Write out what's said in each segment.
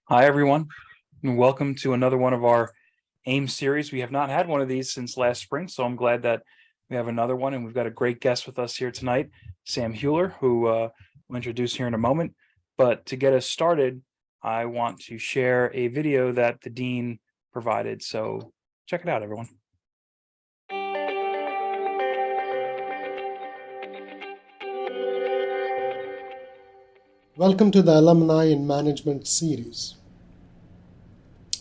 Hi, everyone, and welcome to another one of our AIM series. We have not had one of these since last spring, so I'm glad that we have another one, and we've got a great guest with us here tonight, Sam Heuler, who we'll introduce here in a moment. But to get us started, I want to share a video that the Dean provided, so check it out, everyone. Welcome to the Alumni in Management series.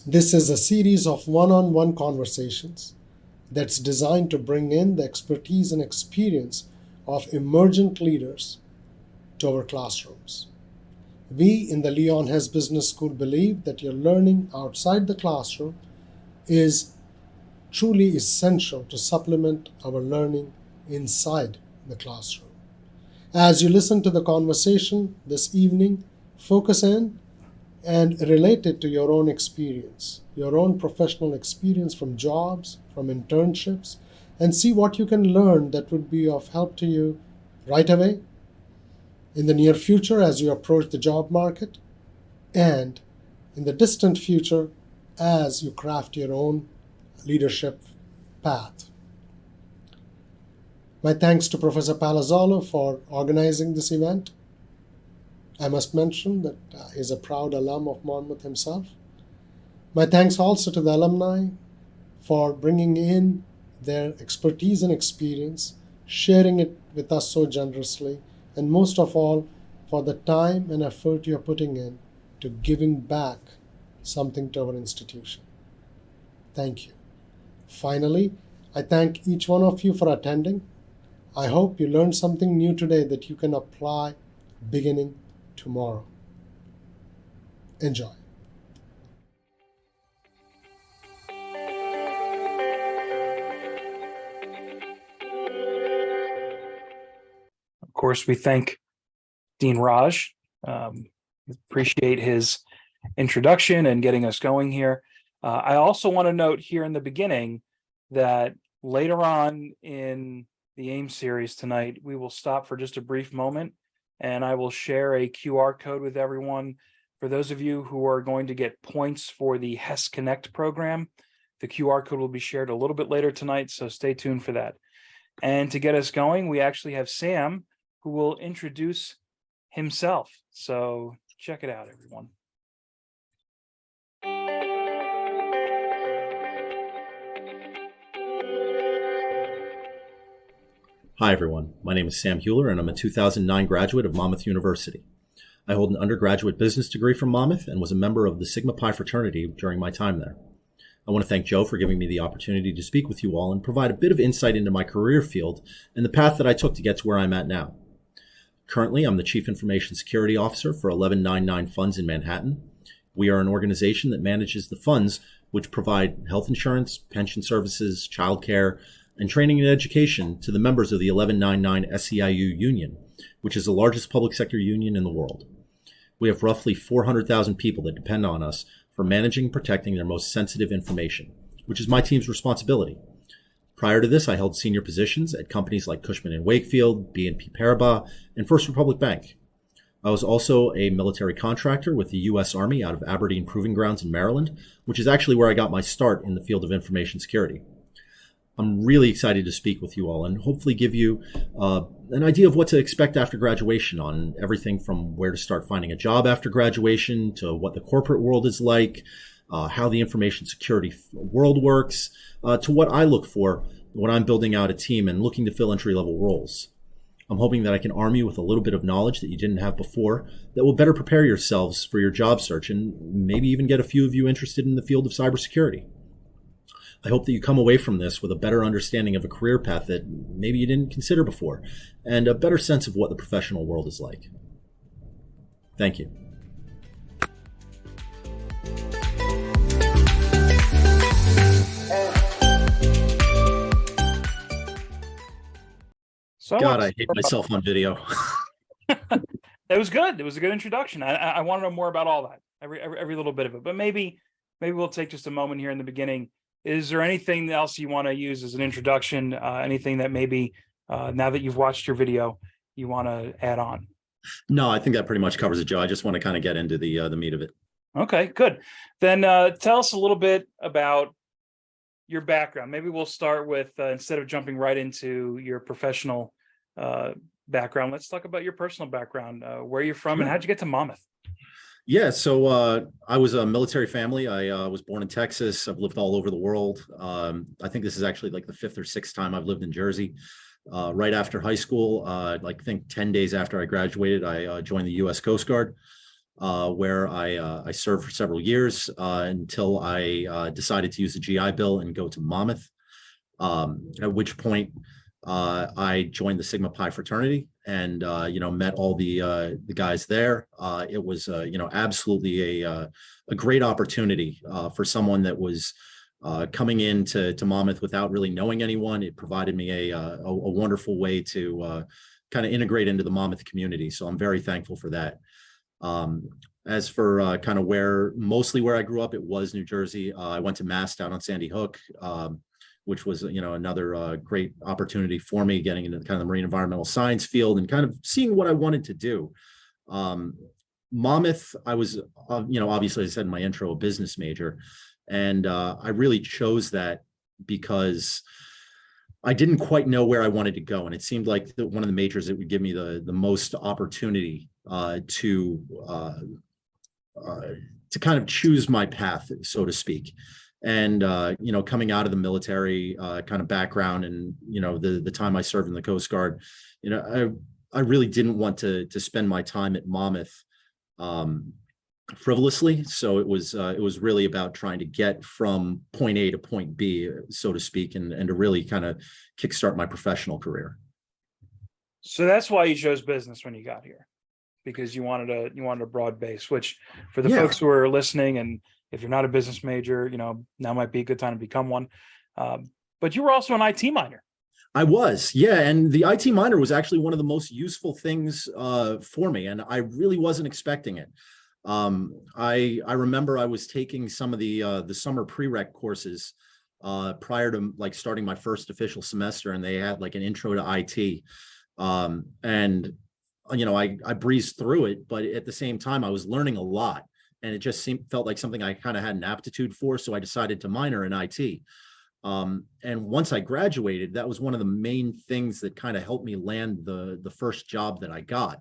This is a series of one-on-one conversations that's designed to bring in the expertise and experience of emergent leaders to our classrooms. We in the Leon Hess Business School believe that your learning outside the classroom is truly essential to supplement our learning inside the classroom. As you listen to the conversation this evening, focus in and relate it to your own experience, your own professional experience from jobs, from internships, and see what you can learn that would be of help to you right away, in the near future as you approach the job market, and in the distant future as you craft your own leadership path. My thanks to Professor Palazzolo for organizing this event. I must mention that he's a proud alum of Monmouth himself. My thanks also to the alumni for bringing in their expertise and experience, sharing it with us so generously, and most of all, for the time and effort you're putting in to giving back something to our institution. Thank you. Finally, I thank each one of you for attending. I hope you learned something new today that you can apply beginning tomorrow. Enjoy. Of course, we thank Dean Raj. Appreciate his introduction and getting us going here. I also want to note here in the beginning that later on in the AIM series tonight, we will stop for just a brief moment, and I will share a QR code with everyone. For those of you who are going to get points for the Hess Connect program, the QR code will be shared a little bit later tonight, so stay tuned for that. And to get us going, we actually have Sam, who will introduce himself. So check it out, everyone. Hi, everyone. My name is Sam Heuler, and I'm a 2009 graduate of Monmouth University. I hold an undergraduate business degree from Monmouth and was a member of the Sigma Pi fraternity during my time there. I want to thank Joe for giving me the opportunity to speak with you all and provide a bit of insight into my career field and the path that I took to get to where I'm at now. Currently, I'm the Chief Information Security Officer for 1199 Funds in Manhattan. We are an organization that manages the funds which provide health insurance, pension services, childcare, and training and education to the members of the 1199 SEIU union, which is the largest public sector union in the world. We have roughly 400,000 people that depend on us for managing and protecting their most sensitive information, which is my team's responsibility. Prior to this, I held senior positions at companies like Cushman & Wakefield, BNP Paribas, and First Republic Bank. I was also a military contractor with the U.S. Army out of Aberdeen Proving Grounds in Maryland, which is actually where I got my start in the field of information security. I'm really excited to speak with you all and hopefully give you an idea of what to expect after graduation, on everything from where to start finding a job after graduation to what the corporate world is like, how the information security world works, to what I look for when I'm building out a team and looking to fill entry-level roles. I'm hoping that I can arm you with a little bit of knowledge that you didn't have before that will better prepare yourselves for your job search and maybe even get a few of you interested in the field of cybersecurity. I hope that you come away from this with a better understanding of a career path that maybe you didn't consider before, and a better sense of what the professional world is like. Thank you. So God, I hate myself on video. It was good. It was a good introduction. I want to know more about all that, every little bit of it. But maybe we'll take just a moment here in the beginning. Is there anything else you want to use as an introduction? Anything that maybe now that you've watched your video, you want to add on? No, I think that pretty much covers it, Joe. I just want to kind of get into the meat of it. Okay, good. Then tell us a little bit about your background. Maybe we'll start with instead of jumping right into your professional background, let's talk about your personal background. Where you're from and Sure. how'd you get to Monmouth? Yeah, so I was a military family. I was born in Texas. I've lived all over the world. I think this is actually like the fifth or sixth time I've lived in Jersey. Right after high school, like I think 10 days after I graduated, I joined the U.S. Coast Guard, where I served for several years until I decided to use the GI Bill and go to Monmouth. At which point I joined the Sigma Pi fraternity and met all the guys there. It was absolutely a great opportunity for someone that was coming into Monmouth without really knowing anyone. It provided me a wonderful way to kind of integrate into the Monmouth community. So I'm very thankful for that. As for kind of mostly where I grew up, it was New Jersey. I went to Mass down on Sandy Hook, which was, another great opportunity for me getting into kind of the marine environmental science field and kind of seeing what I wanted to do. Monmouth, I was, obviously I said in my intro, a business major. And I really chose that because I didn't quite know where I wanted to go. And it seemed like one of the majors that would give me the most opportunity to kind of choose my path, so to speak. And, coming out of the military kind of background and, the time I served in the Coast Guard, I really didn't want to spend my time at Monmouth frivolously. So it was really about trying to get from point A to point B, so to speak, and to really kind of kickstart my professional career. So that's why you chose business when you got here, because you wanted a broad base, which for the folks who are listening, and if you're not a business major, now might be a good time to become one. But you were also an IT minor. I was, yeah. And the IT minor was actually one of the most useful things for me. And I really wasn't expecting it. I remember I was taking some of the summer prereq courses prior to like starting my first official semester, and they had like an intro to IT. And I breezed through it, but at the same time, I was learning a lot, and it just felt like something I kind of had an aptitude for. So I decided to minor in IT. And once I graduated, that was one of the main things that kind of helped me land the first job that I got.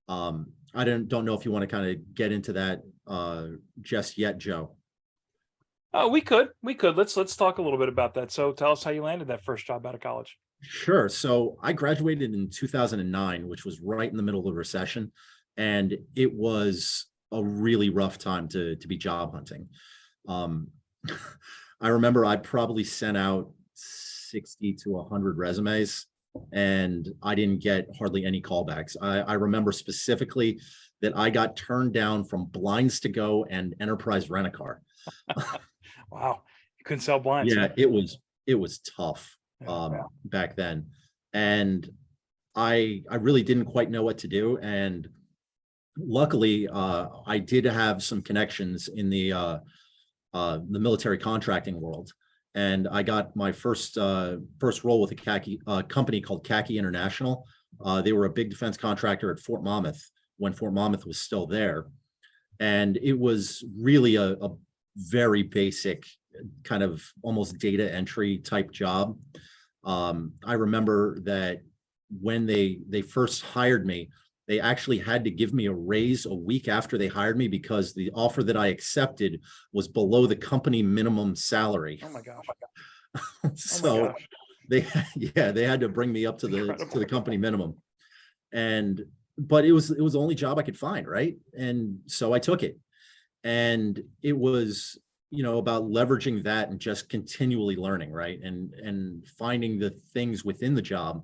I don't know if you want to kind of get into that just yet, Joe. We could. Let's talk a little bit about that. So tell us how you landed that first job out of college. Sure. So I graduated in 2009, which was right in the middle of the recession. And it was a really rough time to be job hunting. I remember I probably sent out 60 to 100 resumes, and I didn't get hardly any callbacks. I remember specifically that I got turned down from Blinds to Go and Enterprise Rent-A-Car. Wow. You couldn't sell blinds. Yeah, huh? it was tough Yeah. back then. And I really didn't quite know what to do. And luckily, I did have some connections in the military contracting world. And I got my first role with a company called Khaki International. They were a big defense contractor at Fort Monmouth when Fort Monmouth was still there. And it was really a very basic kind of almost data entry type job. I remember that when they first hired me, they actually had to give me a raise a week after they hired me because the offer that I accepted was below the company minimum salary. Oh my gosh. So they had to bring me up to the company minimum. But it was the only job I could find, right? And so I took it. And it was, about leveraging that and just continually learning, right? And finding the things within the job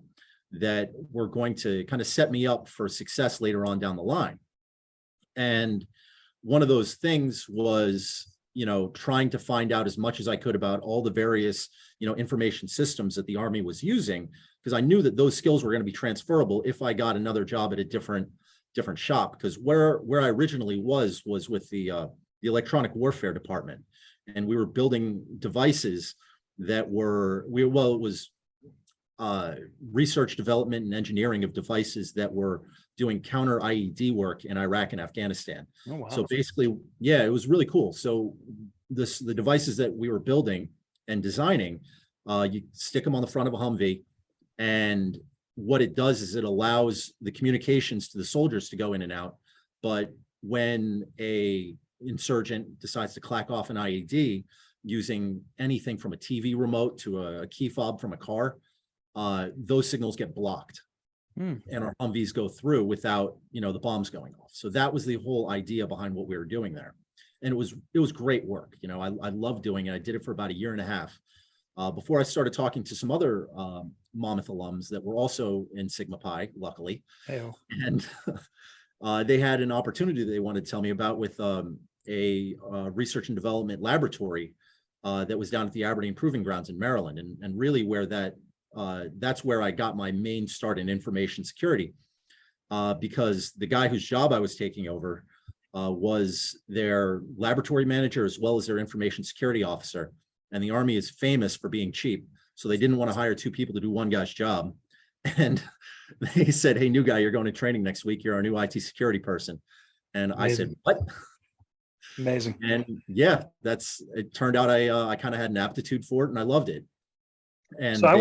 that were going to kind of set me up for success later on down the line. And one of those things was, trying to find out as much as I could about all the various, information systems that the Army was using, because I knew that those skills were going to be transferable if I got another job at a different shop. Because where I originally was with the electronic warfare department, and we were building devices that it was research, development, and engineering of devices that were doing counter IED work in Iraq and Afghanistan. Oh, wow. So basically, yeah, it was really cool. So the devices that we were building and designing, you stick them on the front of a Humvee, and what it does is it allows the communications to the soldiers to go in and out. But when a insurgent decides to clack off an IED using anything from a TV remote to a key fob from a car, those signals get blocked. And our Humvees go through without, the bombs going off. So that was the whole idea behind what we were doing there. And it was great work. I loved doing it. I did it for about 1.5 years before I started talking to some other Monmouth alums that were also in Sigma Pi, luckily. Hey-o. And they had an opportunity that they wanted to tell me about with a research and development laboratory that was down at the Aberdeen Proving Grounds in Maryland. And really where that's where I got my main start in information security, because the guy whose job I was taking over was their laboratory manager as well as their information security officer. And the Army is famous for being cheap. So they didn't want to hire 2 people to do one guy's job. And they said, "Hey, new guy, you're going to training next week. You're our new IT security person." And I said, "What?" Amazing. And yeah, it turned out I kind of had an aptitude for it and I loved it. And so I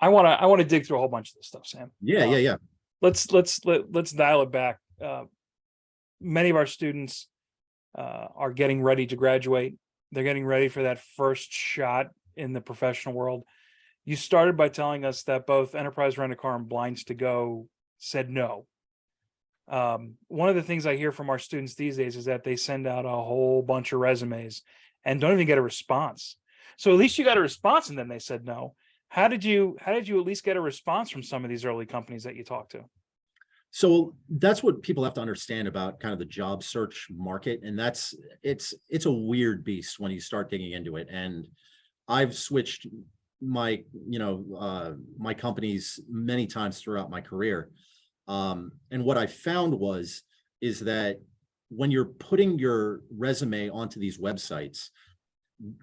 want to dig through a whole bunch of this stuff, Sam. Yeah. Let's dial it back. Many of our students are getting ready to graduate. They're getting ready for that first shot in the professional world. You started by telling us that both Enterprise Rent-A-Car and Blinds to Go said no. One of the things I hear from our students these days is that they send out a whole bunch of resumes and don't even get a response. So at least you got a response, and then they said no. How did you at least get a response from some of these early companies that you talked to? So that's what people have to understand about kind of the job search market. And it's a weird beast when you start digging into it. And I've switched my companies many times throughout my career. And what I found is that when you're putting your resume onto these websites,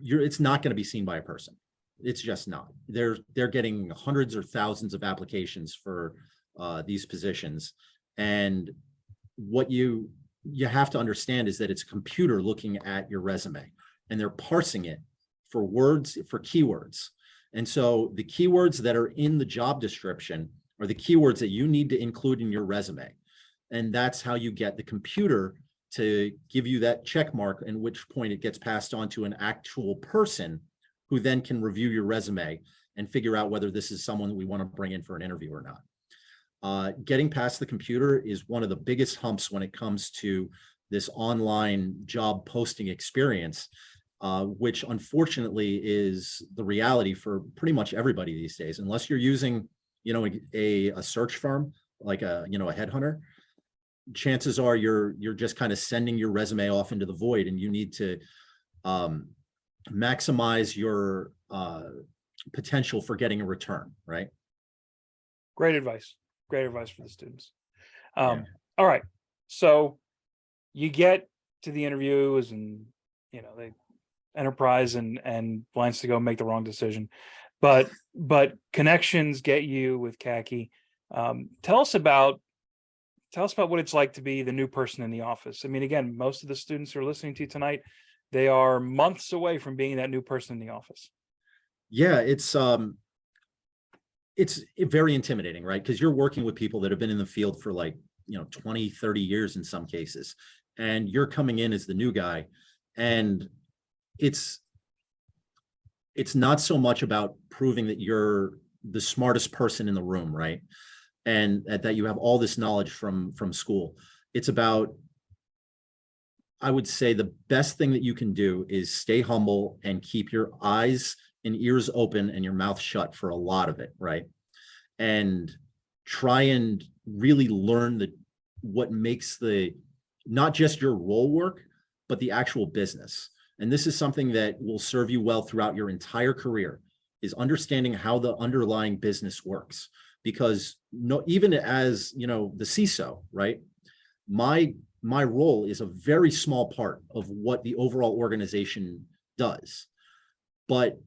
it's not going to be seen by a person. It's just not. They're getting hundreds or thousands of applications for these positions. And what you have to understand is that it's a computer looking at your resume, and they're parsing it for words, for keywords. And so the keywords that are in the job description are the keywords that you need to include in your resume. And that's how you get the computer to give you that check mark, in which point it gets passed on to an actual person who then can review your resume and figure out whether this is someone that we want to bring in for an interview or not. Getting past the computer is one of the biggest humps when it comes to this online job posting experience, which unfortunately is the reality for pretty much everybody these days. Unless you're using, a search firm like a headhunter, chances are you're just kind of sending your resume off into the void, and you need to maximize your potential for getting a return, right? Great advice for the students. All right, so you get to the interviews, and they Enterprise and Blinds to Go make the wrong decision, but connections get you with Khaki. Tell us about what it's like to be the new person in the office. I mean, again, most of the students who are listening to you tonight, they are months away from being that new person in the office. Yeah, it's very intimidating, right? Because you're working with people that have been in the field for 20, 30 years in some cases, and you're coming in as the new guy. And it's not so much about proving that you're the smartest person in the room, right? And that you have all this knowledge from school. It's about, I would say, the best thing that you can do is stay humble and keep your eyes and ears open and your mouth shut for a lot of it, right? And try and really learn what makes not just your role work, but the actual business. And this is something that will serve you well throughout your entire career, is understanding how the underlying business works. Because even as the CISO, right? My role is a very small part of what the overall organization does. But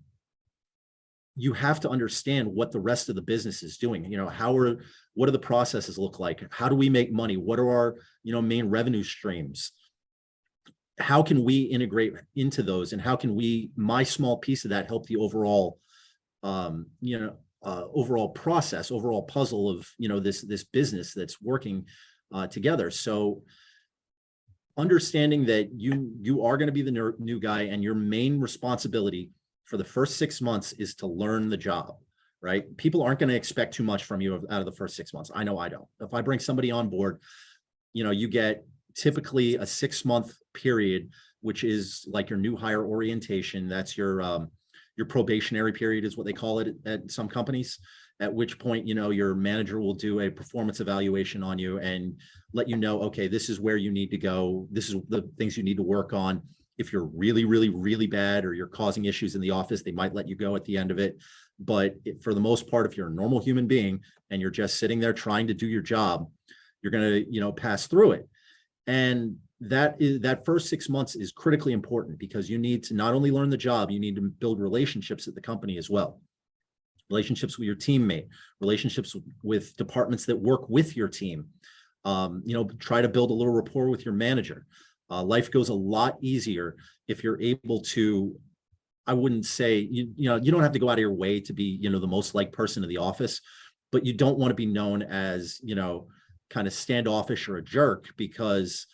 you have to understand what the rest of the business is doing. What do the processes look like? How do we make money? What are our, main revenue streams? How can we integrate into those? And how can my small piece of that help the overall, overall process, overall puzzle of, this business that's working together. So understanding that you are going to be the new guy, and your main responsibility for the first 6 months is to learn the job, right? People aren't going to expect too much from you out of the first 6 months. I know I don't. If I bring somebody on board, you get typically a 6-month period, which is like your new hire orientation. That's your probationary period is what they call it at some companies, at which point, your manager will do a performance evaluation on you and let you know, okay, this is where you need to go. This is the things you need to work on. If you're really, really, really bad, or you're causing issues in the office, they might let you go at the end of it. But for the most part, if you're a normal human being and you're just sitting there trying to do your job, you're going to, pass through it. And that first 6 months is critically important, because you need to not only learn the job, you need to build relationships at the company as well. Relationships with your teammate, relationships with departments that work with your team. Try to build a little rapport with your manager. Life goes a lot easier if you're able to, I wouldn't say, you don't have to go out of your way to be, the most liked person in the office, but you don't want to be known as, kind of standoffish or a jerk, because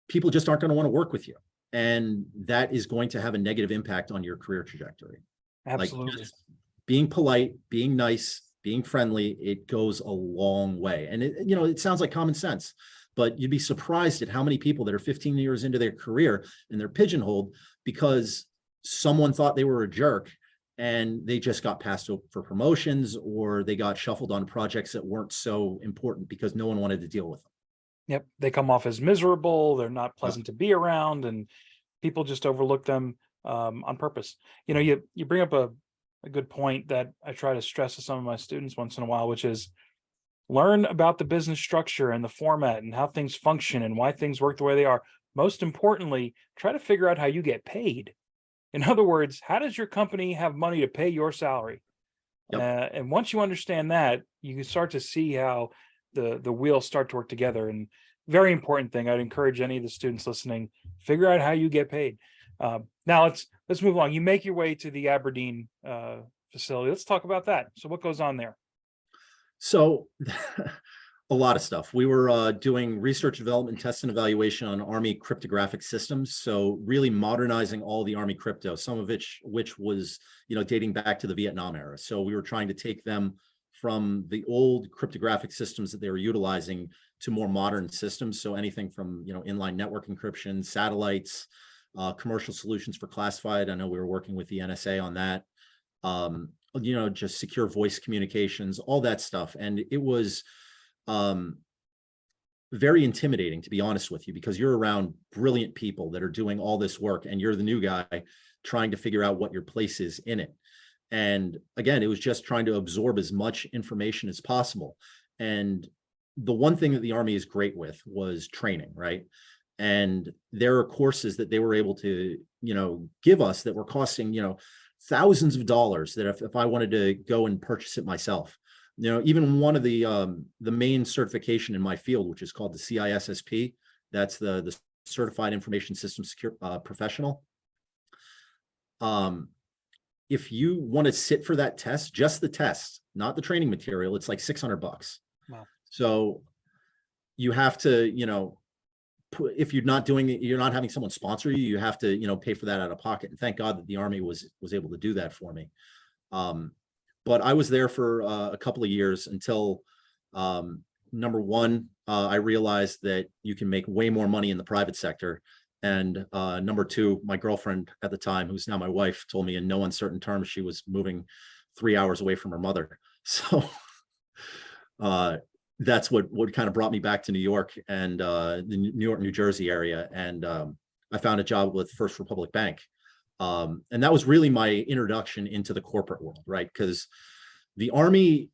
people just aren't going to want to work with you. And that is going to have a negative impact on your career trajectory. Absolutely. Like, being polite, being nice, being friendly, it goes a long way. And it sounds like common sense, but you'd be surprised at how many people that are 15 years into their career and they're pigeonholed because someone thought they were a jerk and they just got passed over for promotions, or they got shuffled on projects that weren't so important because no one wanted to deal with them. Yep. They come off as miserable. They're not pleasant to be around, and people just overlook them on purpose. You bring up a good point that I try to stress to some of my students once in a while, which is learn about the business structure and the format and how things function and why things work the way they are. Most importantly, try to figure out how you get paid. In other words, how does your company have money to pay your salary? Yep. And once you understand that, you can start to see how the wheels start to work together. And very important thing, I'd encourage any of the students listening, figure out how you get paid. Now let's move on. You make your way to the Aberdeen facility. Let's talk about that. So what goes on there? So a lot of stuff. We were doing research, development, test, and evaluation on Army cryptographic systems. So really modernizing all the Army crypto, some of which was, dating back to the Vietnam era. So we were trying to take them from the old cryptographic systems that they were utilizing to more modern systems. So anything from, inline network encryption, satellites, commercial solutions for classified. I know we were working with the NSA on that. Just secure voice communications, all that stuff. And it was very intimidating, to be honest with you, because you're around brilliant people that are doing all this work, and you're the new guy trying to figure out what your place is in it. And again, it was just trying to absorb as much information as possible. And the one thing that the Army is great with was training, right? And there are courses that they were able to, give us that were costing, thousands of dollars, that if I wanted to go and purchase it myself. Even one of the main certification in my field, which is called the CISSP, that's the Certified Information System Secure Professional. If you want to sit for that test, just the test, not the training material, it's like $600. Wow. So you have to, if you're not doing it, you're not having someone sponsor you, you have to, pay for that out of pocket. And thank God that the Army was able to do that for me. But I was there for a couple of years until, number one, I realized that you can make way more money in the private sector. And number two, my girlfriend at the time, who's now my wife, told me in no uncertain terms she was moving 3 hours away from her mother. So that's what kind of brought me back to New York and the New York, New Jersey area. And I found a job with First Republic Bank. And that was really my introduction into the corporate world, right? Because the Army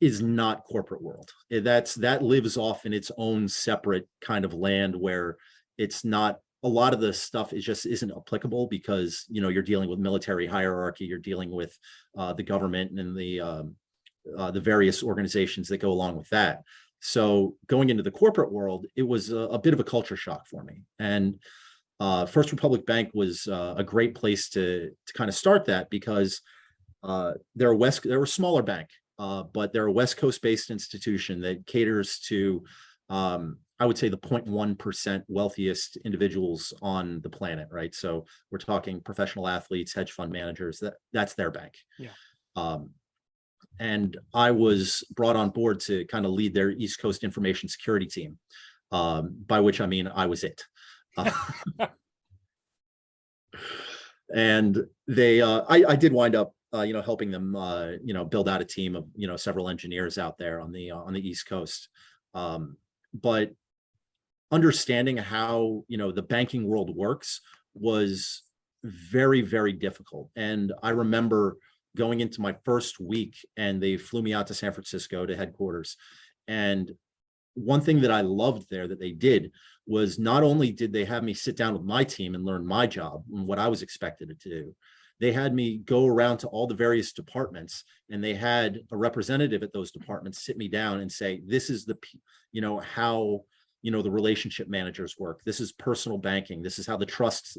is not corporate world. That lives off in its own separate kind of land where it's not a lot of the stuff isn't applicable because, you're dealing with military hierarchy, you're dealing with the government and the various organizations that go along with that. So going into the corporate world, it was a bit of a culture shock for me. And First Republic Bank was a great place to kind of start that, because they're a smaller bank, but they're a West Coast based institution that caters to, I would say, the 0.1% wealthiest individuals on the planet, right? So we're talking professional athletes, hedge fund managers, that's their bank. Yeah. And I was brought on board to kind of lead their East Coast information security team, by which I mean I was it. And I did wind up, helping them, build out a team of, several engineers out there on the East Coast. But understanding how, the banking world works was very, very difficult. And I remember going into my first week, and they flew me out to San Francisco to headquarters. And one thing that I loved there that they did was, not only did they have me sit down with my team and learn my job and what I was expected to do, they had me go around to all the various departments, and they had a representative at those departments sit me down and say, this is how, the relationship managers work. This is personal banking. This is how the trust,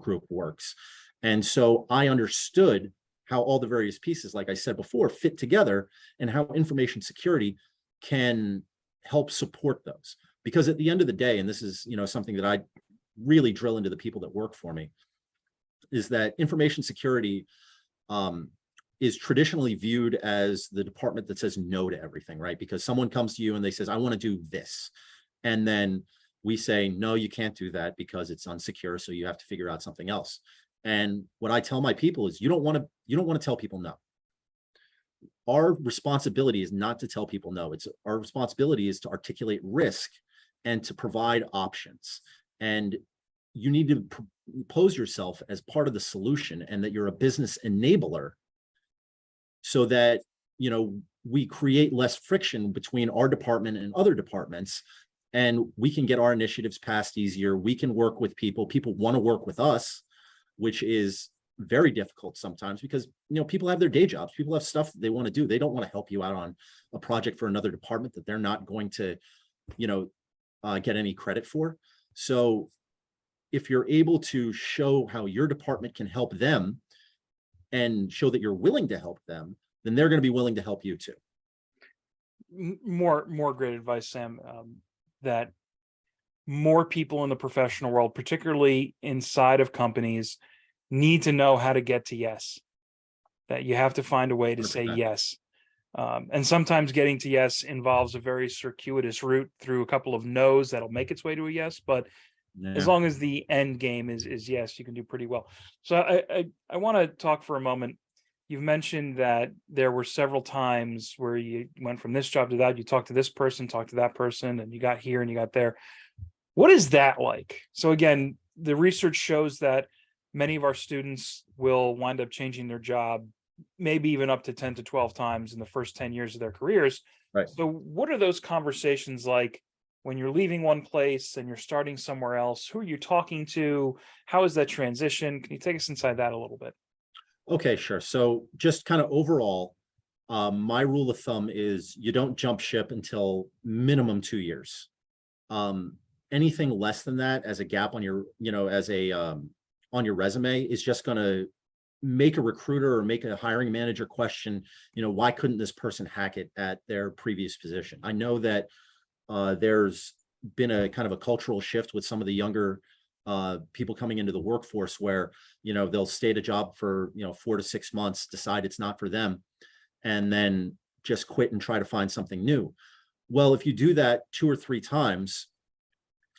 group works. And so I understood how all the various pieces, like I said before, fit together, and how information security can help support those. Because at the end of the day, and this is, something that I really drill into the people that work for me, is that information security is traditionally viewed as the department that says no to everything, right? Because someone comes to you and they says, I want to do this. And then we say, no, you can't do that because it's unsecure. So you have to figure out something else. And what I tell my people is, you don't want to tell people no. Our responsibility is not to tell people no. Our responsibility is to articulate risk and to provide options. And you need to pose yourself as part of the solution, and that you're a business enabler, so that, we create less friction between our department and other departments, and we can get our initiatives passed easier. We can work with people. People want to work with us, which is very difficult sometimes, because, people have their day jobs. People have stuff that they want to do. They don't want to help you out on a project for another department that they're not going to, get any credit for. So if you're able to show how your department can help them, and show that you're willing to help them, then they're going to be willing to help you too. More great advice, Sam. That more people in the professional world, particularly inside of companies, need to know how to get to yes. That you have to find a way to say yes. And sometimes getting to yes involves a very circuitous route through a couple of no's that'll make its way to a yes. But as long as the end game is yes, you can do pretty well. So I want to talk for a moment. You've mentioned that there were several times where you went from this job to that, you talked to this person, talked to that person, and you got here and you got there. What is that like? So again, the research shows that many of our students will wind up changing their job, maybe even up to 10 to 12 times in the first 10 years of their careers. Right. So what are those conversations like when you're leaving one place and you're starting somewhere else? Who are you talking to? How is that transition? Can you take us inside that a little bit? Okay, sure. So just kind of overall, my rule of thumb is you don't jump ship until minimum 2 years. Anything less than that as a gap on your, on your resume is just going to make a recruiter or make a hiring manager question, why couldn't this person hack it at their previous position? I know that there's been a kind of a cultural shift with some of the younger people coming into the workforce, where, they'll stay at a job for, 4 to 6 months, decide it's not for them, and then just quit and try to find something new. Well, if you do that 2 or 3 times,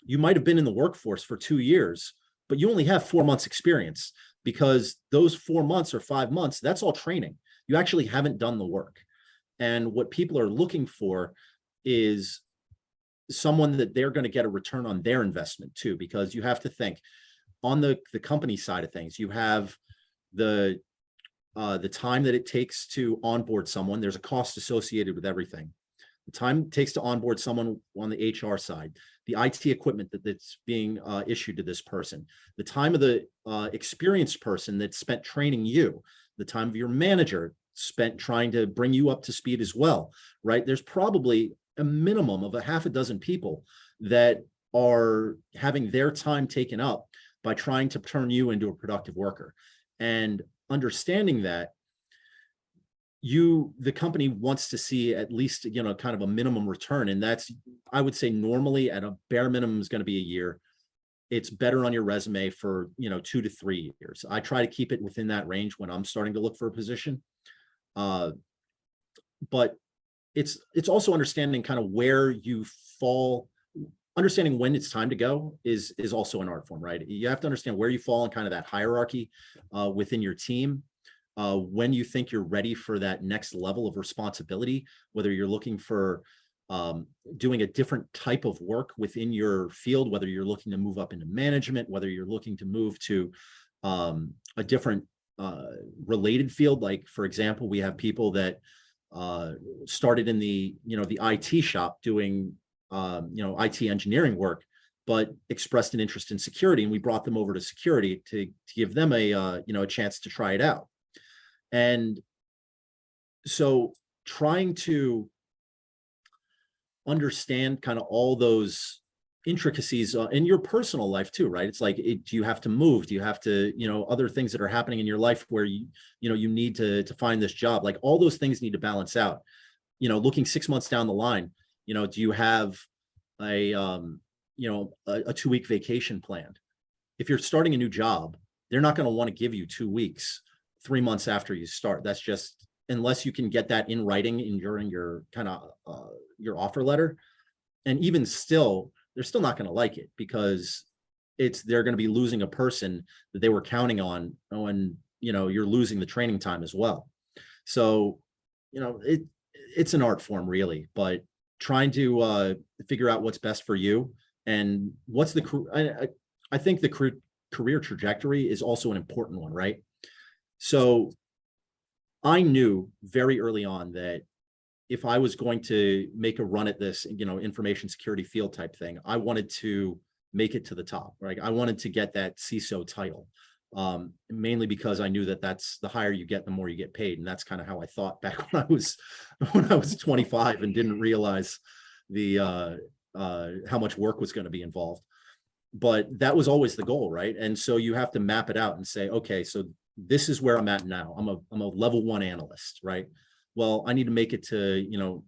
you might have been in the workforce for 2 years, but you only have 4 months experience, because those 4 months or 5 months, that's all training. You actually haven't done the work. And what people are looking for is someone that they're going to get a return on their investment too, because you have to think on the company side of things. You have the time that it takes to onboard someone. There's a cost associated with everything. the time it takes to onboard someone on the HR side, the IT equipment that's being issued to this person, the time of the experienced person that spent training you, the time of your manager spent trying to bring you up to speed as well, right? There's probably a minimum of a half a dozen people that are having their time taken up by trying to turn you into a productive worker. And understanding that, the company wants to see at least, kind of a minimum return. And that's, I would say normally at a bare minimum is going to be a year. It's better on your resume for, 2 to 3 years. I try to keep it within that range when I'm starting to look for a position. But it's also understanding kind of where you fall. Understanding when it's time to go is also an art form, right? You have to understand where you fall in kind of that hierarchy within your team. When you think you're ready for that next level of responsibility, whether you're looking for doing a different type of work within your field, whether you're looking to move up into management, whether you're looking to move to a different related field. Like, for example, we have people that started in the IT shop doing IT engineering work, but expressed an interest in security, and we brought them over to security to give them a chance to try it out. And so trying to understand kind of all those intricacies in your personal life too, right? It's like, do you have to move? Do you have to, other things that are happening in your life where you need to find this job? Like, all those things need to balance out. Looking 6 months down the line, do you have a 2-week vacation planned? If you're starting a new job, they're not going to want to give you 2 weeks 3 months after you start. That's just, unless you can get that in writing during your kind of your offer letter. And even still, they're still not going to like it, because they're going to be losing a person that they were counting on when, you're losing the training time as well. So, it's an art form really, but trying to figure out what's best for you and what's I think the career trajectory is also an important one, right? So I knew very early on that if I was going to make a run at this, information security field type thing, I wanted to make it to the top, right? I wanted to get that CISO title, mainly because I knew that that's the higher you get, the more you get paid. And that's kind of how I thought back when I was 25 and didn't realize how much work was going to be involved. But that was always the goal, right? And so you have to map it out and say, okay, so this is where I'm at now. I'm a level 1 analyst, right? Well, I need to make it to,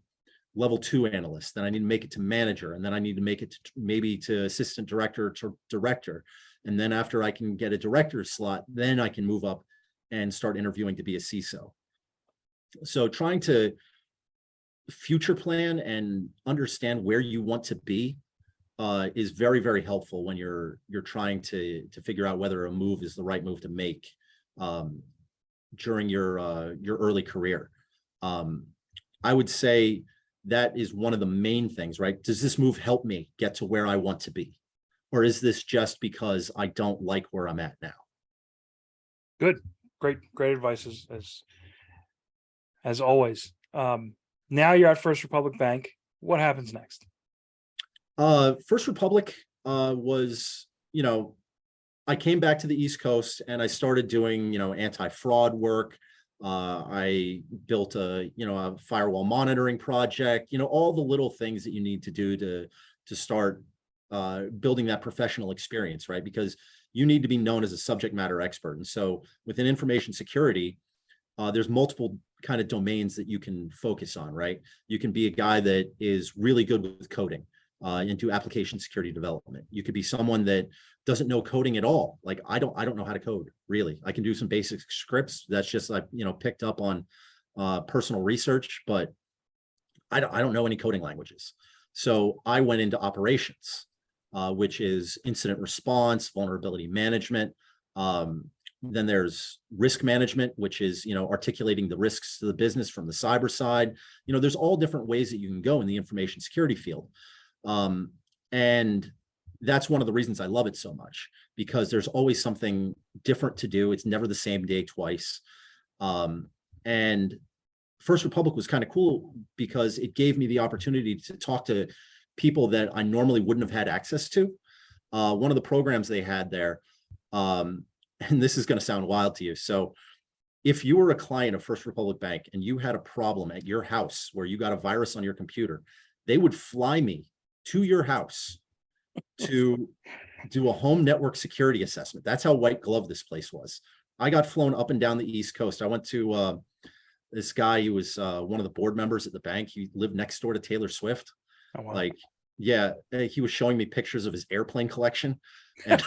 level 2 analyst. Then I need to make it to manager. And then I need to make it to maybe to assistant director to director. And then after I can get a director's slot, then I can move up and start interviewing to be a CISO. So trying to future plan and understand where you want to be is very, very helpful when you're trying to figure out whether a move is the right move to make during your early career. I would say that is one of the main things, right? Does this move help me get to where I want to be? Or is this just because I don't like where I'm at now? Good. Great advice as always. Now you're at First Republic Bank. What happens next? First Republic was, I came back to the East Coast and I started doing, anti-fraud work. I built a firewall monitoring project, all the little things that you need to do to start building that professional experience, right? Because you need to be known as a subject matter expert. And so within information security, there's multiple kind of domains that you can focus on, right? You can be a guy that is really good with coding and do application security development. You could be someone that doesn't know coding at all. Like I don't know how to code really. I can do some basic scripts. That's just picked up on personal research, but I don't know any coding languages. So I went into operations, which is incident response, vulnerability management. Then there's risk management, which is, articulating the risks to the business from the cyber side. There's all different ways that you can go in the information security field. And that's one of the reasons I love it so much, because there's always something different to do. It's never the same day twice. And First Republic was kind of cool because it gave me the opportunity to talk to people that I normally wouldn't have had access to. One of the programs they had there, and this is going to sound wild to you. So if you were a client of First Republic Bank and you had a problem at your house where you got a virus on your computer, they would fly me to your house to do a home network security assessment. That's how white glove this place was. I got flown up and down the East Coast. I went to this guy, he was one of the board members at the bank. He lived next door to Taylor Swift. Oh, wow. Like, yeah, he was showing me pictures of his airplane collection. And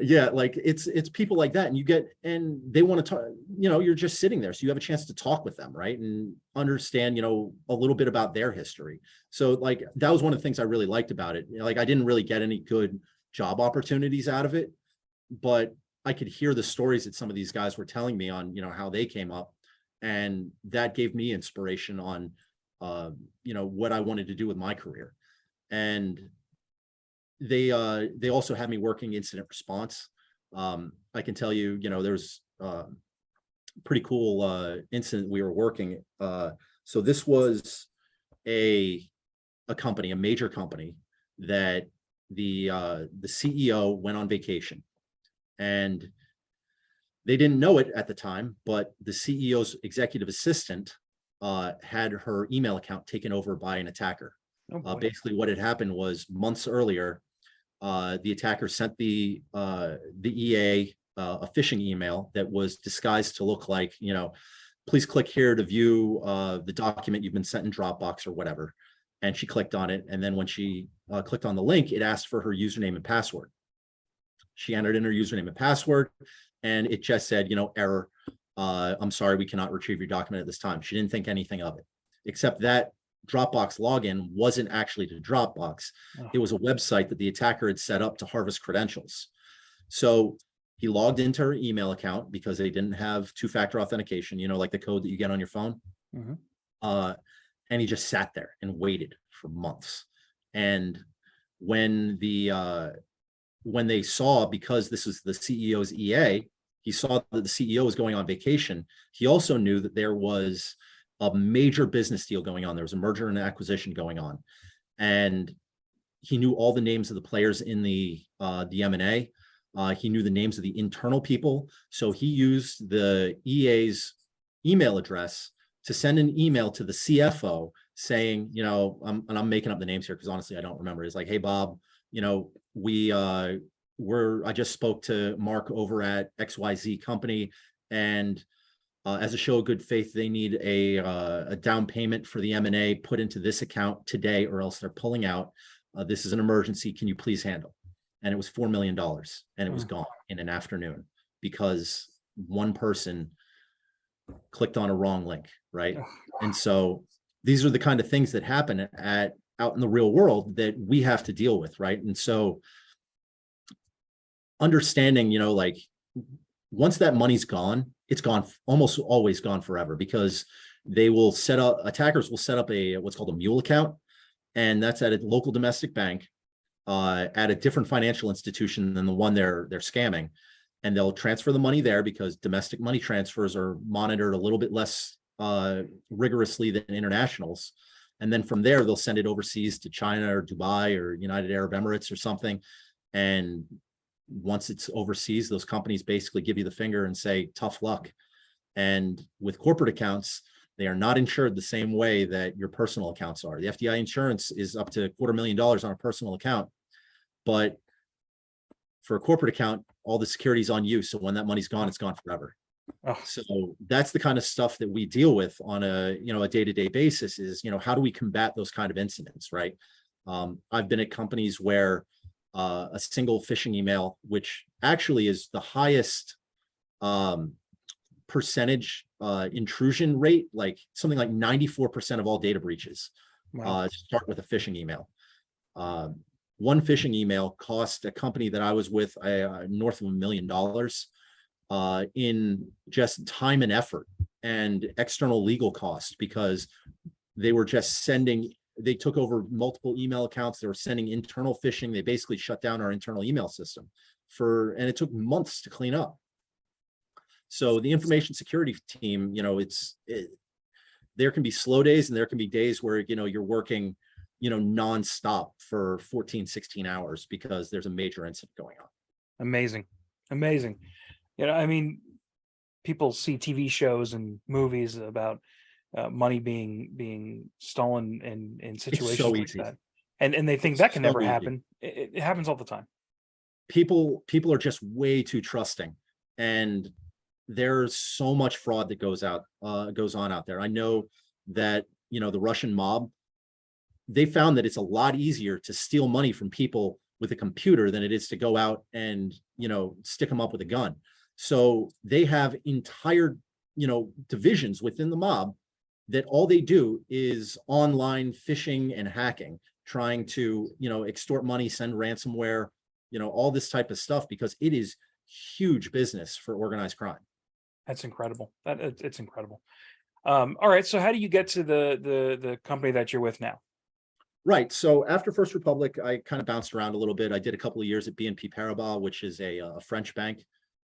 yeah, like it's people like that, and they want to talk, you're just sitting there. So you have a chance to talk with them, right? And understand, a little bit about their history. So like, that was one of the things I really liked about it. Like, I didn't really get any good job opportunities out of it, but I could hear the stories that some of these guys were telling me on, how they came up, and that gave me inspiration on, what I wanted to do with my career. And they also had me working incident response. I can tell you, there's a pretty cool incident we were working. So this was a company, a major company, that the CEO went on vacation. And they didn't know it at the time, but the CEO's executive assistant had her email account taken over by an attacker. Oh, Basically, what had happened was months earlier, the attacker sent the EA a phishing email that was disguised to look like, please click here to view the document you've been sent in Dropbox or whatever. And she clicked on it. And then when she clicked on the link, it asked for her username and password. She entered in her username and password, and it just said, error. I'm sorry, we cannot retrieve your document at this time. She didn't think anything of it, except that Dropbox login wasn't actually to Dropbox. Oh. It was a website that the attacker had set up to harvest credentials. So he logged into her email account because they didn't have two-factor authentication, like the code that you get on your phone. Mm-hmm. And he just sat there and waited for months. And when they saw, because this was the CEO's EA, he saw that the CEO was going on vacation. He also knew that there was a major business deal going on. There was a merger and acquisition going on. And he knew all the names of the players in the M&A. He knew the names of the internal people. So he used the EA's email address to send an email to the CFO saying, I'm making up the names here because honestly, I don't remember. It's like, hey, Bob, I just spoke to Mark over at XYZ company, and as a show of good faith, they need a down payment for the M&A put into this account today, or else they're pulling out. This is an emergency. Can you please handle? And it was $4 million, and it was gone in an afternoon because one person clicked on a wrong link, right? And so these are the kind of things that happen out in the real world that we have to deal with, right? And so understanding, like, once that money's gone, it's gone, almost always gone forever, because attackers will set up what's called a mule account, and that's at a local domestic bank at a different financial institution than the one they're scamming. And they'll transfer the money there because domestic money transfers are monitored a little bit less rigorously than internationals. And then from there, they'll send it overseas to China or Dubai or United Arab Emirates or something. And once it's overseas, those companies basically give you the finger and say, tough luck. And with corporate accounts, they are not insured the same way that your personal accounts are. The FDI insurance is up to $250,000 on a personal account. But for a corporate account, all the security is on you. So when that money's gone, it's gone forever. Oh. So that's the kind of stuff that we deal with on a day-to-day basis is, how do we combat those kind of incidents, right? I've been at companies where a single phishing email, which actually is the highest percentage intrusion rate, like something like 94% of all data breaches start with a phishing email. One phishing email cost a company that I was with north of $1 million in just time and effort and external legal costs, because they were just they took over multiple email accounts. They were sending internal phishing. They basically shut down our internal email system and it took months to clean up. So the information security team, there can be slow days and there can be days where, you're working, nonstop for 14, 16 hours because there's a major incident going on. Amazing. Amazing. I mean, people see TV shows and movies about money being stolen in situations so like easy. that, and they think It's that can so never easy. happen. It happens all the time. People are just way too trusting, and there's so much fraud that goes on out there. I know that, the Russian mob, they found that it's a lot easier to steal money from people with a computer than it is to go out and, stick them up with a gun. So they have entire, divisions within the mob that all they do is online phishing and hacking, trying to, extort money, send ransomware, all this type of stuff, because it is huge business for organized crime. That's incredible. It's incredible. All right. So how do you get to the company that you're with now? Right. So after First Republic, I kind of bounced around a little bit. I did a couple of years at BNP Paribas, which is a French bank.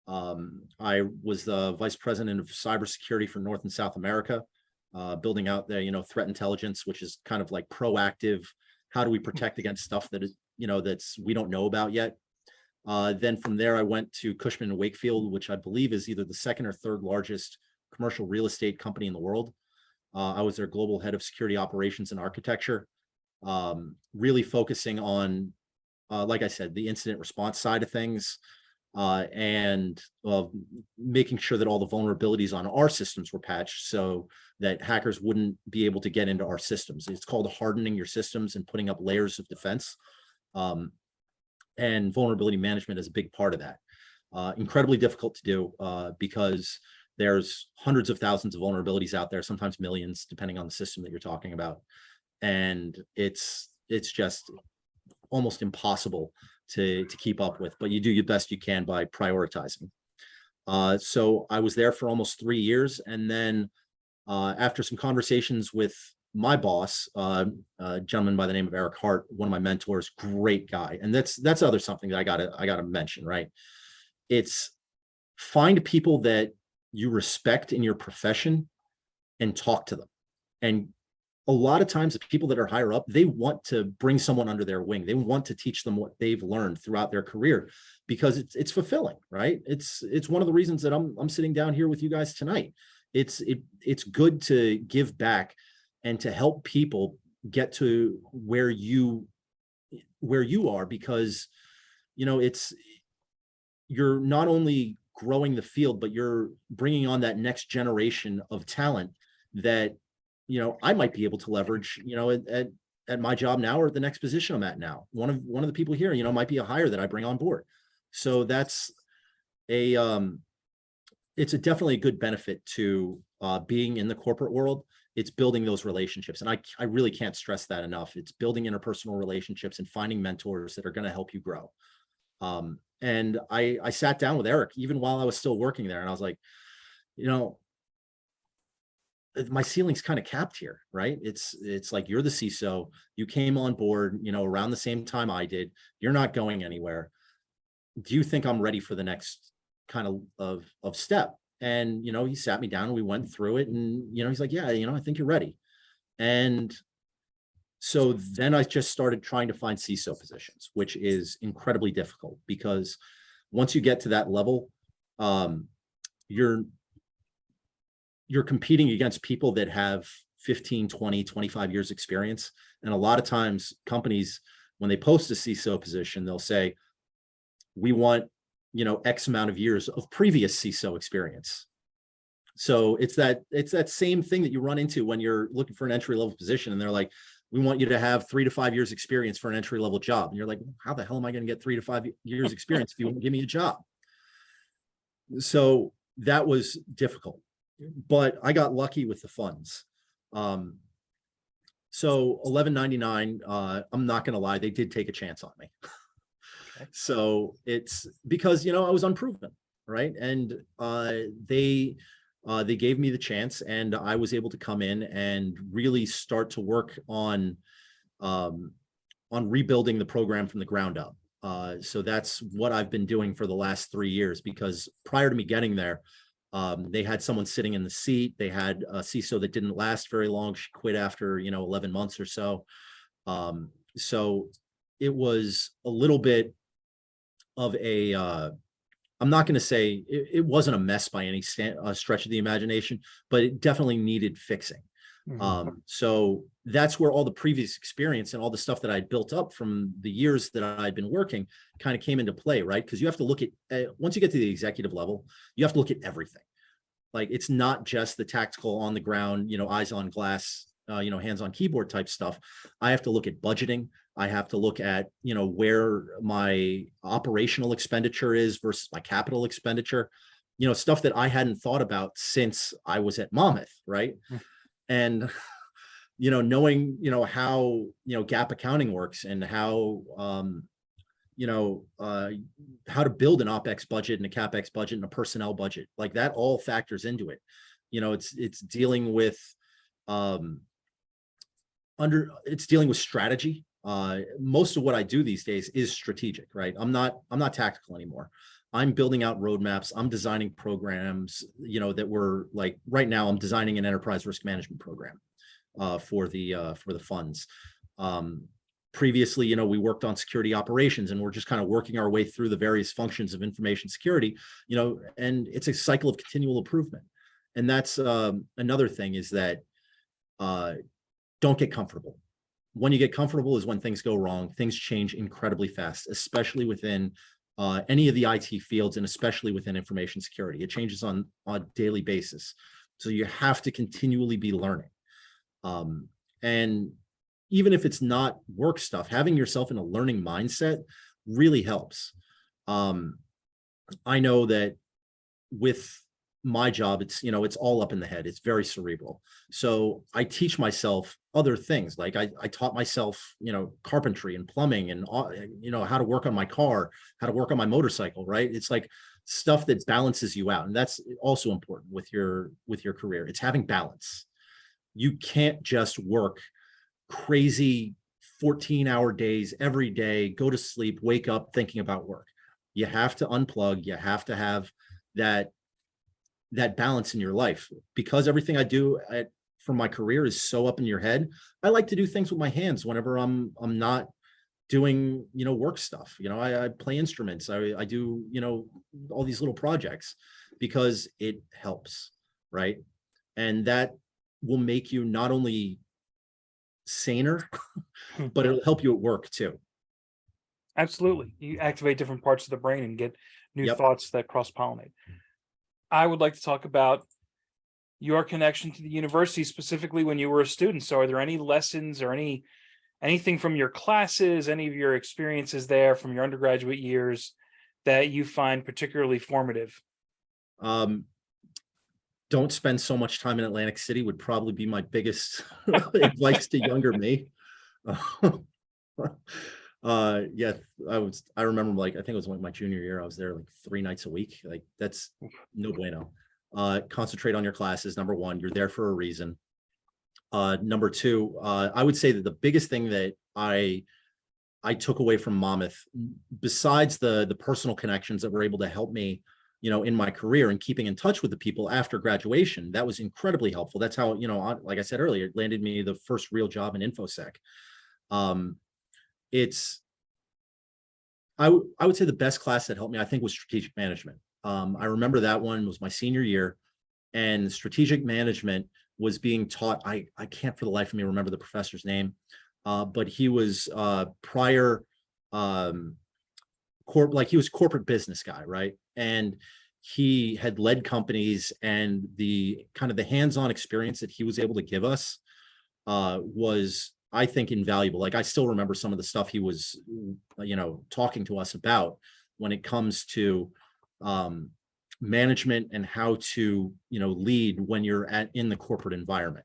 I was the vice president of cybersecurity for North and South America, building out the, threat intelligence, which is kind of like proactive. How do we protect against stuff that is, that's we don't know about yet? Then from there, I went to Cushman and Wakefield, which I believe is either the second or third largest commercial real estate company in the world. I was their global head of security operations and architecture, really focusing on, like I said, the incident response side of things, and making sure that all the vulnerabilities on our systems were patched so that hackers wouldn't be able to get into our systems. It's called hardening your systems and putting up layers of defense. And vulnerability management is a big part of that. Incredibly difficult to do because there's hundreds of thousands of vulnerabilities out there, sometimes millions, depending on the system that you're talking about. And it's just almost impossible to keep up with, but you do your best you can by prioritizing. So I was there for almost 3 years. And then after some conversations with my boss, a gentleman by the name of Eric Hart, one of my mentors, great guy. And that's other something that I gotta mention, right? It's find people that you respect in your profession and talk to them. And a lot of times the people that are higher up, they want to bring someone under their wing. They want to teach them what they've learned throughout their career because it's fulfilling, right? It's one of the reasons that I'm sitting down here with you guys tonight. It's good to give back and to help people get to where you are, because you're not only growing the field, but you're bringing on that next generation of talent that I might be able to leverage at my job now or at the next position I'm at now. One of the people here might be a hire that I bring on board. So that's it's definitely a good benefit to being in the corporate world. It's building those relationships. And I really can't stress that enough. It's building interpersonal relationships and finding mentors that are going to help you grow. And I sat down with Eric, even while I was still working there. And I was like, my ceiling's kind of capped here, right? It's like, you're the CISO, you came on board, around the same time I did. You're not going anywhere. Do you think I'm ready for the next kind of step? And, he sat me down and we went through it and, he's like, yeah, I think you're ready. And so then I just started trying to find CISO positions, which is incredibly difficult because once you get to that level, you're competing against people that have 15, 20, 25 years experience. And a lot of times companies, when they post a CISO position, they'll say, we want, X amount of years of previous CISO experience. So it's that same thing that you run into when you're looking for an entry-level position. And they're like, we want you to have 3 to 5 years experience for an entry-level job. And you're like, how the hell am I going to get 3 to 5 years experience if you won't give me a job? So that was difficult, but I got lucky with the funds. So 1199, I'm not going to lie, they did take a chance on me. Okay. So it's because, I was unproven, right? And they gave me the chance, and I was able to come in and really start to work on rebuilding the program from the ground up. So that's what I've been doing for the last 3 years, because prior to me getting there, They had someone sitting in the seat. They had a CISO that didn't last very long. She quit after, 11 months or so. So it was a little bit of a, I'm not going to say it wasn't a mess by any stretch of the imagination, but it definitely needed fixing. So that's where all the previous experience and all the stuff that I'd built up from the years that I'd been working kind of came into play, right? Because you have to look at, once you get to the executive level, you have to look at everything. Like, it's not just the tactical on the ground, eyes on glass, hands on keyboard type stuff. I have to look at budgeting. I have to look at, where my operational expenditure is versus my capital expenditure, stuff that I hadn't thought about since I was at Monmouth, right? And, knowing, how, GAAP accounting works and how, how to build an OpEx budget and a CapEx budget and a personnel budget, like that all factors into it. It's dealing with, it's dealing with strategy. Most of what I do these days is strategic, right? I'm not tactical anymore. I'm building out roadmaps. I'm designing programs, that we're like, right now I'm designing an enterprise risk management program for the funds. Previously, we worked on security operations, and we're just kind of working our way through the various functions of information security, and it's a cycle of continual improvement. And that's another thing, is that don't get comfortable. When you get comfortable is when things go wrong. Things change incredibly fast, especially within any of the IT fields, and especially within information security. It changes on a daily basis. So you have to continually be learning. And even if it's not work stuff, having yourself in a learning mindset really helps. I know that with my job, it's, it's all up in the head. It's very cerebral. So I teach myself other things. Like I taught myself, carpentry and plumbing and, how to work on my car, how to work on my motorcycle, right? It's like stuff that balances you out. And that's also important with your career. It's having balance. You can't just work crazy 14-hour days every day, go to sleep, wake up thinking about work. You have to unplug. You have to have that balance in your life, because everything I do for my career is so up in your head. I like to do things with my hands whenever I'm not doing, work stuff. I play instruments. I do, all these little projects, because it helps, right? And that will make you not only saner, but it'll help you at work too. Absolutely. You activate different parts of the brain and get new Yep. thoughts that cross-pollinate. I would like to talk about your connection to the university, specifically when you were a student. So are there any lessons or anything from your classes, any of your experiences there from your undergraduate years that you find particularly formative? Don't spend so much time in Atlantic City would probably be my biggest advice to younger me. Yeah, I remember, like, I think it was like my junior year, I was there like 3 nights a week. Like, that's no bueno. Concentrate on your classes. Number one, you're there for a reason. Number two, I would say that the biggest thing that I took away from Monmouth, besides the personal connections that were able to help me, in my career and keeping in touch with the people after graduation, that was incredibly helpful. That's how, like I said earlier, it landed me the first real job in InfoSec. I would say the best class that helped me, I think, was strategic management. I remember that one was my senior year, and strategic management was being taught. I can't for the life of me remember the professor's name, but he was prior he was corporate business guy, right? And he had led companies, and the kind of the hands-on experience that he was able to give us was, I think, invaluable. Like, I still remember some of the stuff he was, talking to us about when it comes to management and how to, lead when you're in the corporate environment.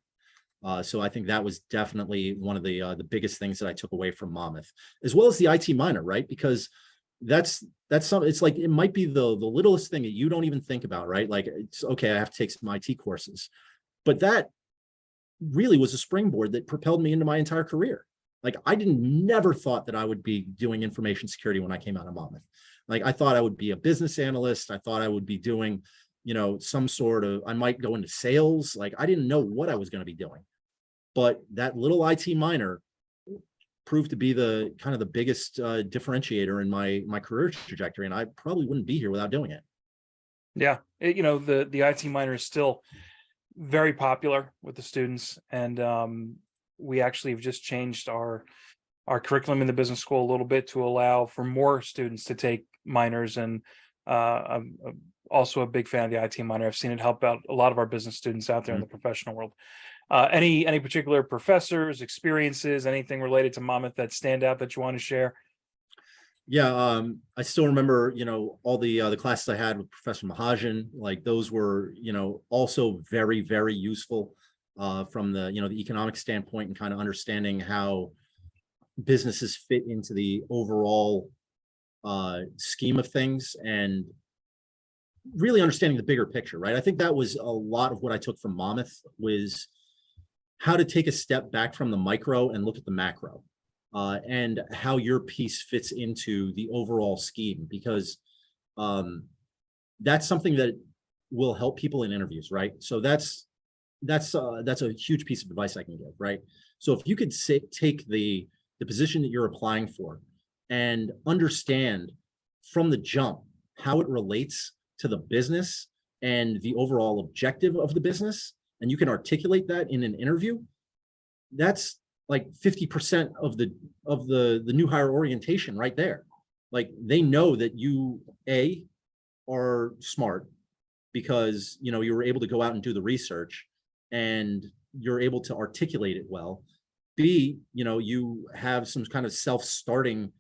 So I think that was definitely one of the biggest things that I took away from Monmouth, as well as the IT minor, right? Because that's something. It's like, it might be the littlest thing that you don't even think about, right? Like, it's okay, I have to take some IT courses, but that really was a springboard that propelled me into my entire career. Like, I never thought that I would be doing information security when I came out of Monmouth. Like, I thought I would be a business analyst. I thought I would be doing, some sort of, I might go into sales. Like, I didn't know what I was going to be doing, but that little IT minor proved to be the kind of the biggest differentiator in my career trajectory. And I probably wouldn't be here without doing it. Yeah. The IT minor is still very popular with the students. And we actually have just changed our curriculum in the business school a little bit to allow for more students to take minors. And I'm also a big fan of the IT minor. I've seen it help out a lot of our business students out there in the professional world. Any particular professors, experiences, anything related to Monmouth that stand out that you want to share? Yeah, I still remember, all the classes I had with Professor Mahajan. Like, those were, also very, very useful from the economic standpoint, and kind of understanding how businesses fit into the overall scheme of things, and really understanding the bigger picture, right? I think that was a lot of what I took from Monmouth, was how to take a step back from the micro and look at the macro, and how your piece fits into the overall scheme, because that's something that will help people in interviews, right? So that's a huge piece of advice I can give, right? So if you could take the position that you're applying for and understand from the jump how it relates to the business and the overall objective of the business, and you can articulate that in an interview, that's like 50% of the new hire orientation right there. Like, they know that you are smart because you were able to go out and do the research, and you're able to articulate it well. B, you have some kind of self-starting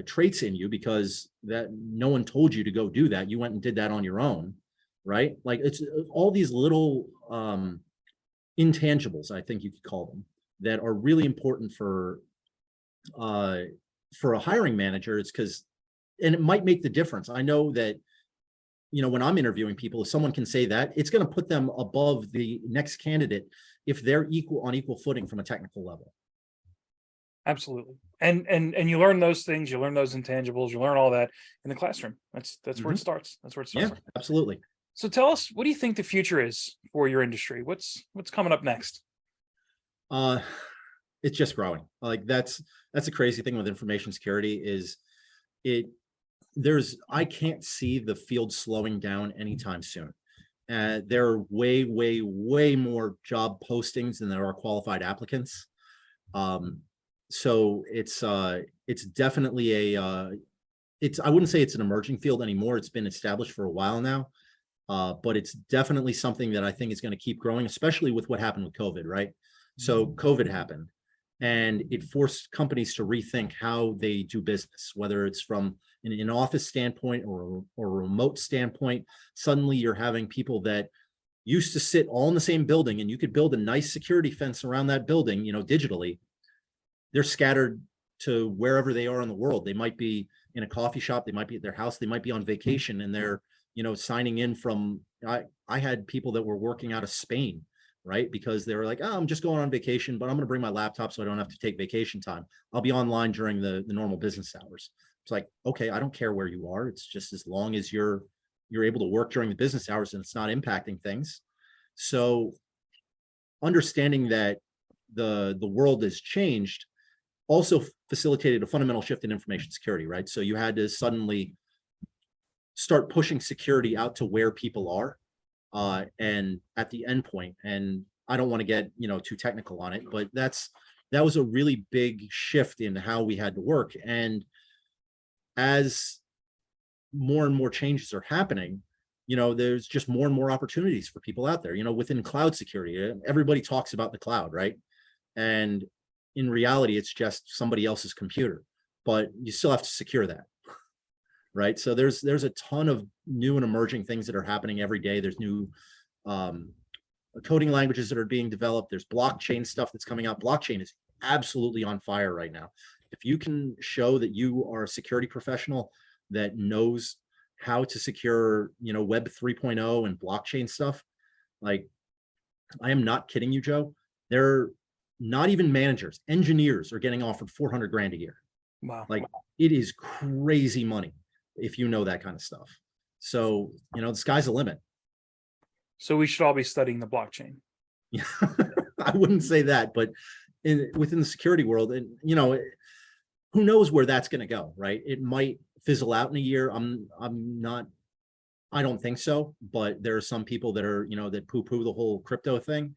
traits in you, because that no one told you to go do that. You went and did that on your own, right? Like, it's all these little intangibles, I think you could call them, that are really important for a hiring manager. It's and it might make the difference. I know that when I'm interviewing people, if someone can say that, it's going to put them above the next candidate if they're on equal footing from a technical level. Absolutely. And you learn those things, you learn those intangibles, you learn all that in the classroom. That's where it starts. That's where it starts. Yeah, absolutely. So tell us, what do you think the future is for your industry? What's coming up next? It's just growing. Like, that's a crazy thing with information security, is I can't see the field slowing down anytime soon. There are way, way, way more job postings than there are qualified applicants. So it's definitely I wouldn't say it's an emerging field anymore. It's been established for a while now. But it's definitely something that I think is going to keep growing, especially with what happened with COVID, right? So COVID happened, and it forced companies to rethink how they do business, whether it's from an in-office standpoint or a remote standpoint. Suddenly you're having people that used to sit all in the same building, and you could build a nice security fence around that building, digitally. They're scattered to wherever they are in the world. They might be in a coffee shop, they might be at their house, they might be on vacation, and they're signing in from, I had people that were working out of Spain, right? Because they were like, oh, I'm just going on vacation, but I'm going to bring my laptop so I don't have to take vacation time. I'll be online during the normal business hours. It's like, okay, I don't care where you are. It's just as long as you're able to work during the business hours and it's not impacting things. So understanding that the world has changed also facilitated a fundamental shift in information security, right? So you had to suddenly start pushing security out to where people are, and at the endpoint. And I don't want to get too technical on it, but that was a really big shift in how we had to work. And as more and more changes are happening, there's just more and more opportunities for people out there. Within cloud security, everybody talks about the cloud, right? And in reality, it's just somebody else's computer, but you still have to secure that. Right. So there's a ton of new and emerging things that are happening every day. There's new coding languages that are being developed. There's blockchain stuff that's coming out. Blockchain is absolutely on fire right now. If you can show that you are a security professional that knows how to secure, Web 3.0 and blockchain stuff, like, I am not kidding you, Joe. They're not even managers, engineers are getting offered 400 grand a year. Wow. Like, it is crazy money if you know that kind of stuff. So, the sky's the limit. So we should all be studying the blockchain. Yeah, I wouldn't say that, but within the security world, and who knows where that's going to go, right? It might fizzle out in a year. I don't think so, but there are some people that are, that poo-poo the whole crypto thing.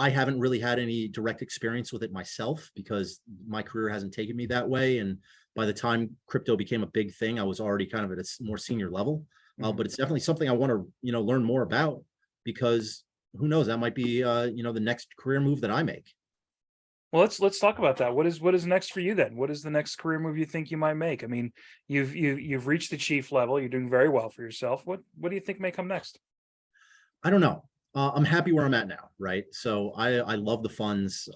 I haven't really had any direct experience with it myself because my career hasn't taken me that way. And by the time crypto became a big thing, I was already kind of at a more senior level. But it's definitely something I want to, learn more about, because who knows, that might be, the next career move that I make. Well, let's talk about that. What is next for you then? What is the next career move you think you might make? I mean, you've reached the chief level. You're doing very well for yourself. What do you think may come next? I don't know. I'm happy where I'm at now, right? So I love the funds.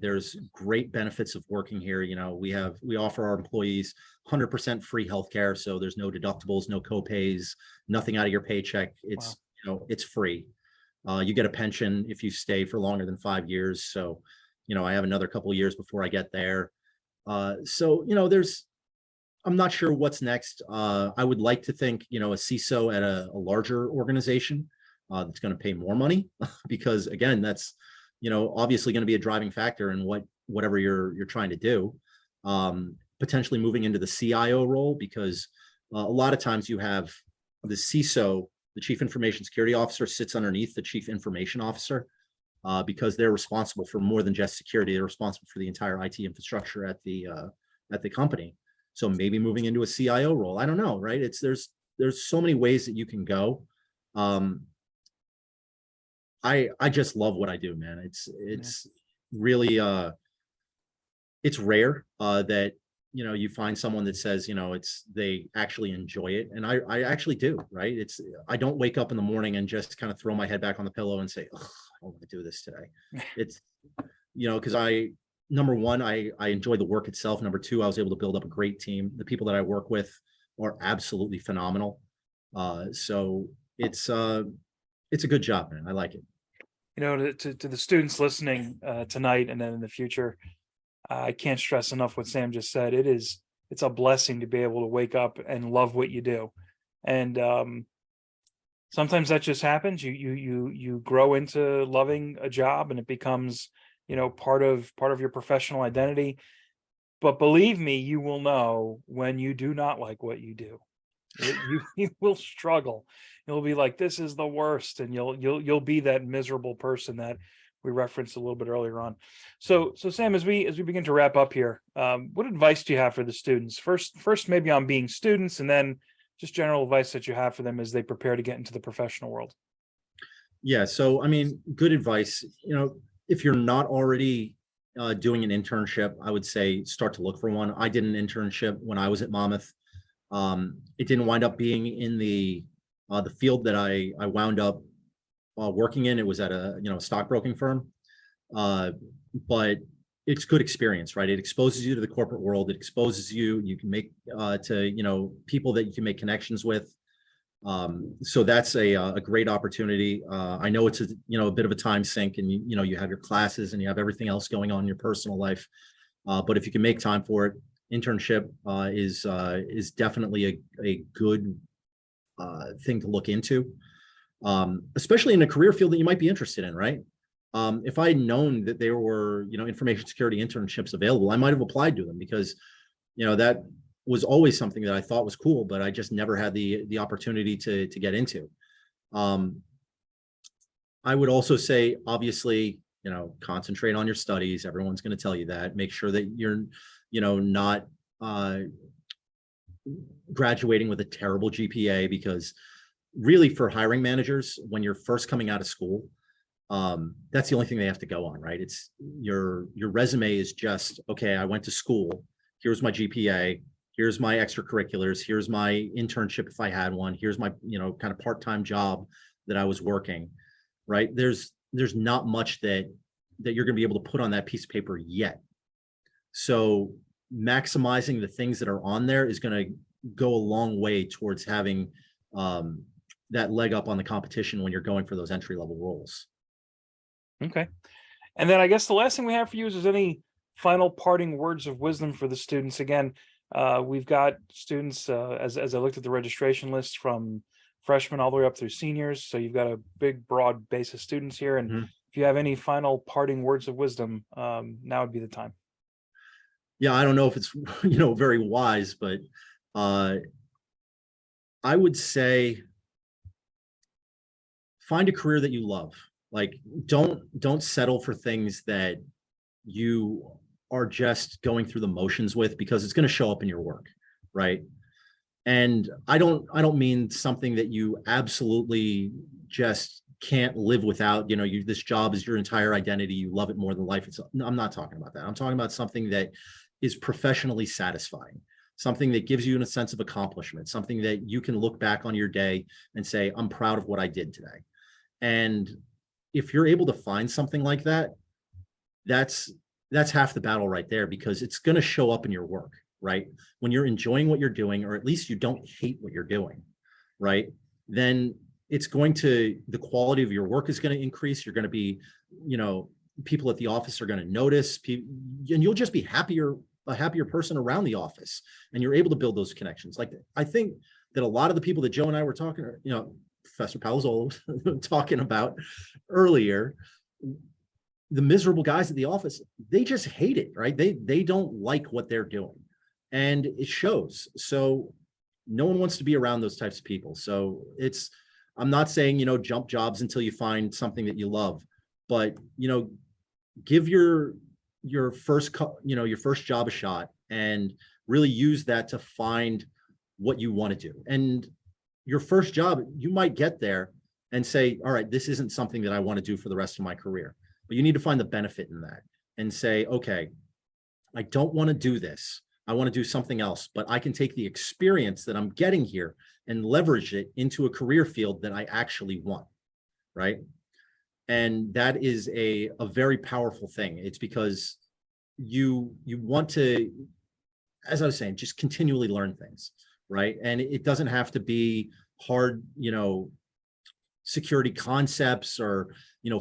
There's great benefits of working here. We offer our employees 100% free healthcare, so there's no deductibles, no copays, nothing out of your paycheck. It's it's free. You get a pension if you stay for longer than 5 years. So I have another couple of years before I get there. So I'm not sure what's next. I would like to think a CISO at a larger organization. That's going to pay more money because again, that's, obviously going to be a driving factor in whatever you're trying to do. Potentially moving into the CIO role, because a lot of times you have the CISO, the Chief Information Security Officer, sits underneath the Chief Information Officer, because they're responsible for more than just security. They're responsible for the entire IT infrastructure at the company. So maybe moving into a CIO role, I don't know, right? There's so many ways that you can go. I just love what I do, man. It's really it's rare that you find someone that says they actually enjoy it, and I actually do, right? I don't wake up in the morning and just kind of throw my head back on the pillow and say, oh, I don't want to do this today. It's because number one, I enjoy the work itself. Number two, I was able to build up a great team. The people that I work with are absolutely phenomenal. So it's a good job, man. I like it. To the students listening tonight and then in the future, I can't stress enough what Sam just said. It's a blessing to be able to wake up and love what you do. And sometimes that just happens. You grow into loving a job and it becomes, part of your professional identity. But believe me, you will know when you do not like what you do. You will struggle. You'll be like, this is the worst, and you'll be that miserable person that we referenced a little bit earlier on. So Sam, as we begin to wrap up here, what advice do you have for the students? First maybe on being students, and then just general advice that you have for them as they prepare to get into the professional world. Yeah, so I mean, good advice. If you're not already doing an internship, I would say start to look for one. I did an internship when I was at Monmouth. It didn't wind up being in the field that I wound up working in. It was at a stockbroking firm, but it's good experience, right? It exposes you to the corporate world. It exposes you can make to people that you can make connections with. So that's a great opportunity. I know it's a bit of a time sink, and you have your classes and you have everything else going on in your personal life, but if you can make time for it, internship is definitely a good thing to look into, especially in a career field that you might be interested in, right? If I had known that there were information security internships available, I might have applied to them, because that was always something that I thought was cool, but I just never had the opportunity to get into. I would also say, obviously, concentrate on your studies. Everyone's going to tell you that. Make sure that you're not graduating with a terrible GPA, because really, for hiring managers, when you're first coming out of school, that's the only thing they have to go on, right? It's your resume is just, okay, I went to school, here's my GPA, here's my extracurriculars, here's my internship if I had one, here's my kind of part-time job that I was working, right? There's not much that you're going to be able to put on that piece of paper yet. So maximizing the things that are on there is going to go a long way towards having that leg up on the competition when you're going for those entry-level roles. Okay. And then I guess the last thing we have for you is any final parting words of wisdom for the students. Again, We've got students, as I looked at the registration list, from freshmen all the way up through seniors. So you've got a big, broad base of students here. And if you have any final parting words of wisdom, now would be the time. Yeah, I don't know if it's very wise, but I would say find a career that you love. Like, don't settle for things that you are just going through the motions with, because it's going to show up in your work, right? And I don't mean something that you absolutely just can't live without. This job is your entire identity. You love it more than life itself. No, I'm not talking about that. I'm talking about something that is professionally satisfying, something that gives you a sense of accomplishment, something that you can look back on your day and say, I'm proud of what I did today. And if you're able to find something like that, that's half the battle right there, because it's going to show up in your work, right? When you're enjoying what you're doing, or at least you don't hate what you're doing, right? Then the quality of your work is going to increase. You're going to be, people at the office are going to notice, and you'll just be a happier person around the office, and you're able to build those connections. Like, I think that a lot of the people that Joe and I were talking, Professor Palazzolo was talking about earlier, the miserable guys at the office, they just hate it, right? They don't like what they're doing, and it shows. So no one wants to be around those types of people. So I'm not saying, jump jobs until you find something that you love, but, give your first job a shot, and really use that to find what you want to do. And your first job, you might get there and say, all right, this isn't something that I want to do for the rest of my career. But you need to find the benefit in that and say, okay, I don't want to do this. I want to do something else, but I can take the experience that I'm getting here and leverage it into a career field that I actually want, right? And that is a very powerful thing. It's because you want to, as I was saying, just continually learn things, right? And it doesn't have to be hard, security concepts or,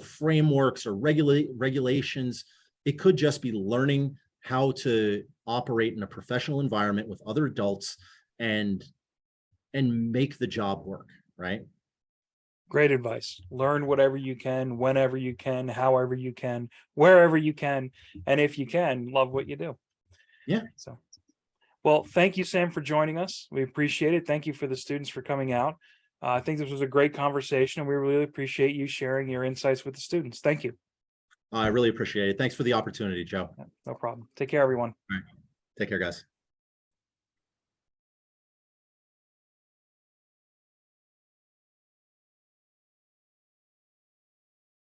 frameworks or regulations. It could just be learning how to operate in a professional environment with other adults and make the job work, right? Great advice. Learn whatever you can, whenever you can, however you can, wherever you can, and if you can, love what you do. Yeah. So, well, thank you, Sam, for joining us. We appreciate it. Thank you for the students for coming out. I think this was a great conversation, and we really appreciate you sharing your insights with the students. Thank you. I really appreciate it. Thanks for the opportunity, Joe. No problem. Take care, everyone. All right. Take care, guys.